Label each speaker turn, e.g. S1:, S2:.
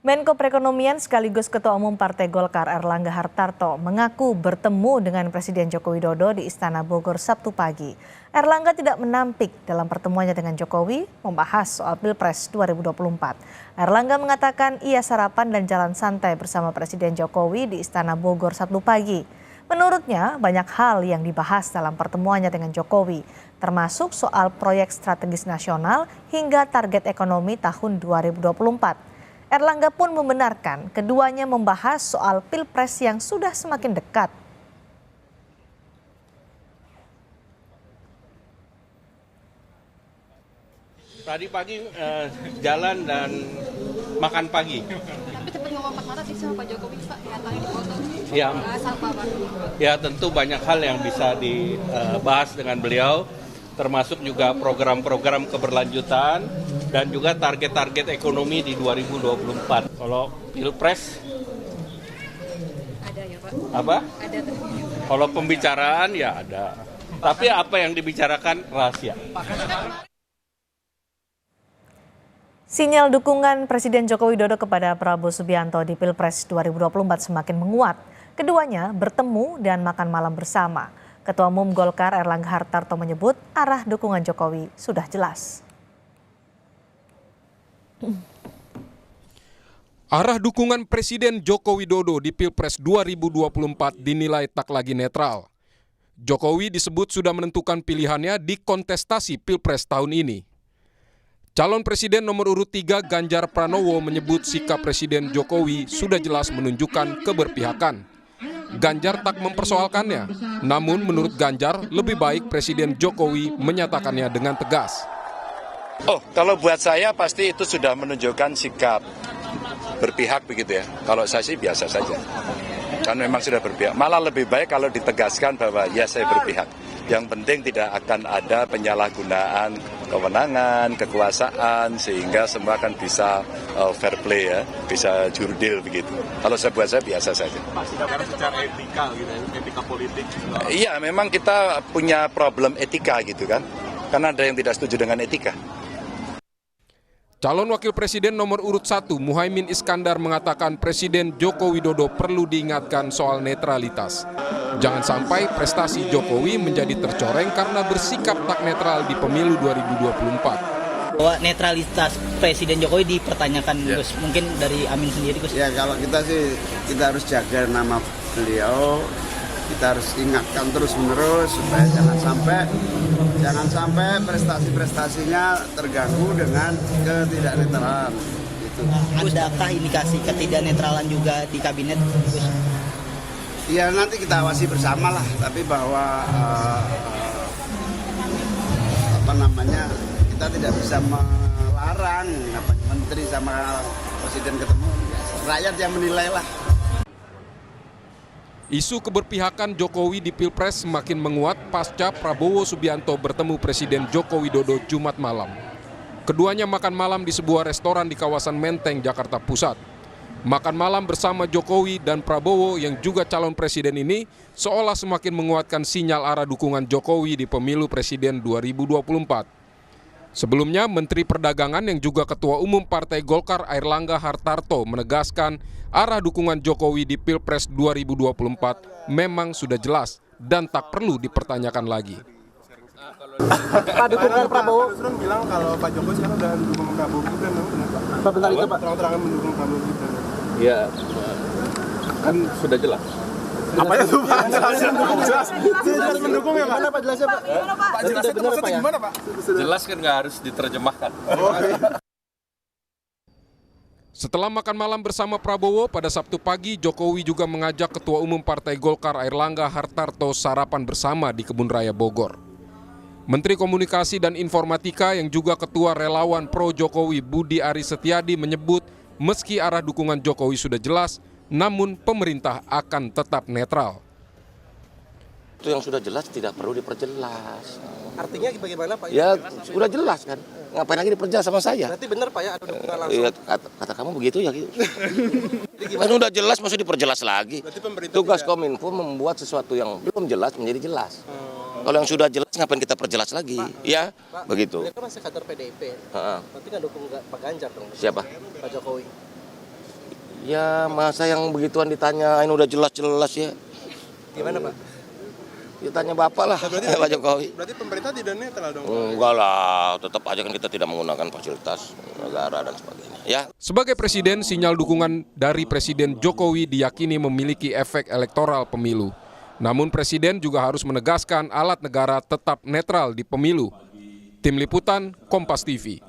S1: Menko Perekonomian sekaligus Ketua Umum Partai Golkar Airlangga Hartarto mengaku bertemu dengan Presiden Joko Widodo di Istana Bogor Sabtu pagi. Airlangga tidak menampik dalam pertemuannya dengan Jokowi membahas soal Pilpres 2024. Airlangga mengatakan ia sarapan dan jalan santai bersama Presiden Jokowi di Istana Bogor Sabtu pagi. Menurutnya banyak hal yang dibahas dalam pertemuannya dengan Jokowi, termasuk soal proyek strategis nasional hingga target ekonomi tahun 2024. Airlangga pun membenarkan keduanya membahas soal Pilpres yang sudah semakin dekat.
S2: Tadi pagi jalan dan makan pagi.
S3: Tapi cepat ngomong 4 Maret bisa Pak Jokowi Pak datang di foto.
S2: Ya,
S3: Bahas apa Pak?
S2: ya tentu banyak hal yang bisa dibahas dengan beliau, termasuk juga program-program keberlanjutan dan juga target-target ekonomi di 2024. Kalau Pilpres
S3: Ada ya Pak?
S2: apa?
S3: Ada tuh.
S2: Kalau pembicaraan ya ada. Tapi apa yang dibicarakan rahasia.
S1: Sinyal dukungan Presiden Joko Widodo kepada Prabowo Subianto di Pilpres 2024 semakin menguat. Keduanya bertemu dan makan malam bersama. Ketua Umum Golkar Airlangga Hartarto menyebut arah dukungan Jokowi sudah jelas.
S4: Arah dukungan Presiden Joko Widodo di Pilpres 2024 dinilai tak lagi netral. Jokowi disebut sudah menentukan pilihannya di kontestasi Pilpres tahun ini. Calon Presiden nomor urut 3 Ganjar Pranowo menyebut sikap Presiden Jokowi sudah jelas menunjukkan keberpihakan. Ganjar tak mempersoalkannya, namun menurut Ganjar lebih baik Presiden Jokowi menyatakannya dengan tegas.
S5: Kalau buat saya pasti itu sudah menunjukkan sikap berpihak begitu ya. Kalau saya sih biasa saja. Kan memang sudah berpihak. Malah lebih baik kalau ditegaskan bahwa ya saya berpihak. Yang penting tidak akan ada penyalahgunaan kewenangan, kekuasaan, sehingga semua akan bisa fair play ya, bisa jurdil begitu. Kalau saya buat saya biasa saja.
S6: Karena secara etika gitu, etika politik.
S5: Iya, memang kita punya problem etika gitu kan. Karena ada yang tidak setuju dengan etika.
S4: Calon Wakil Presiden nomor urut 1 Muhaimin Iskandar mengatakan Presiden Joko Widodo perlu diingatkan soal netralitas. Jangan sampai prestasi Jokowi menjadi tercoreng karena bersikap tak netral di pemilu 2024.
S7: Bahwa netralitas Presiden Jokowi dipertanyakan, Gus. Mungkin dari Amin sendiri, Gus.
S8: Ya kalau kita sih, kita harus jaga nama beliau. Kita harus ingatkan terus-menerus supaya jangan sampai prestasi-prestasinya terganggu dengan ketidaknetralan. Gitu.
S7: Adakah indikasi ketidaknetralan juga di kabinet, Gus?
S8: Ya nanti kita awasi bersama lah, tapi bahwa kita tidak bisa melarang menteri sama presiden ketemu. Rakyat yang menilai lah.
S4: Isu keberpihakan Jokowi di Pilpres semakin menguat pasca Prabowo Subianto bertemu Presiden Joko Widodo Jumat malam. Keduanya makan malam di sebuah restoran di kawasan Menteng, Jakarta Pusat. Makan malam bersama Jokowi dan Prabowo yang juga calon presiden ini seolah semakin menguatkan sinyal arah dukungan Jokowi di pemilu presiden 2024. Sebelumnya, Menteri Perdagangan yang juga Ketua Umum Partai Golkar Airlangga Hartarto menegaskan arah dukungan Jokowi di Pilpres 2024 memang sudah jelas dan tak perlu dipertanyakan lagi.
S6: Pak dukungan Prabowo bilang kalau Pak Jokowi sekarang udah mendukung Prabowo Gibran, Pak benar itu Pak? Terang-terangan mendukung Prabowo Gibran.
S2: Ya, kan sudah jelas.
S6: Apa ya tuh Pak? Jelas mendukung ya Pak? Gimana Pak jelasnya Pak? Pak jelasnya itu maksudnya gimana Pak?
S2: Jelas kan nggak harus diterjemahkan.
S4: Setelah makan malam bersama Prabowo pada Sabtu pagi, Jokowi juga mengajak Ketua Umum Partai Golkar Airlangga Hartarto sarapan bersama di Kebun Raya Bogor. Menteri Komunikasi dan Informatika yang juga Ketua Relawan Pro Jokowi Budi Aris Setiadi menyebut meski arah dukungan Jokowi sudah jelas, namun pemerintah akan tetap netral.
S9: Itu yang sudah jelas tidak perlu diperjelas.
S6: Artinya bagaimana Pak?
S9: Ya sudah jelas kan. Ngapain lagi diperjelas sama saya?
S6: Berarti benar Pak ya ada dukungan langsung.
S9: Iya, kata kamu begitu ya gitu. Kan udah jelas masih diperjelas lagi. Tugas Kominfo membuat sesuatu yang belum jelas menjadi jelas. Kalau yang sudah jelas ngapain kita perjelas lagi? Pak, ya, Pak, begitu.
S6: Dia kan masih kader PDIP. Berarti nggak dukung Pak Ganjar dong?
S9: Siapa?
S6: Pak Jokowi.
S9: Ya masa yang begituan ditanyain udah jelas-jelas ya.
S6: Gimana Pak?
S9: Ya tanya Bapak lah, Pak Jokowi.
S6: Berarti pemerintah tidak netral dong?
S9: Enggak lah, tetap aja kan kita tidak menggunakan fasilitas negara dan sebagainya. Ya.
S4: Sebagai presiden, sinyal dukungan dari Presiden Jokowi diyakini memiliki efek elektoral pemilu. Namun presiden juga harus menegaskan alat negara tetap netral di pemilu. Tim Liputan, Kompas TV.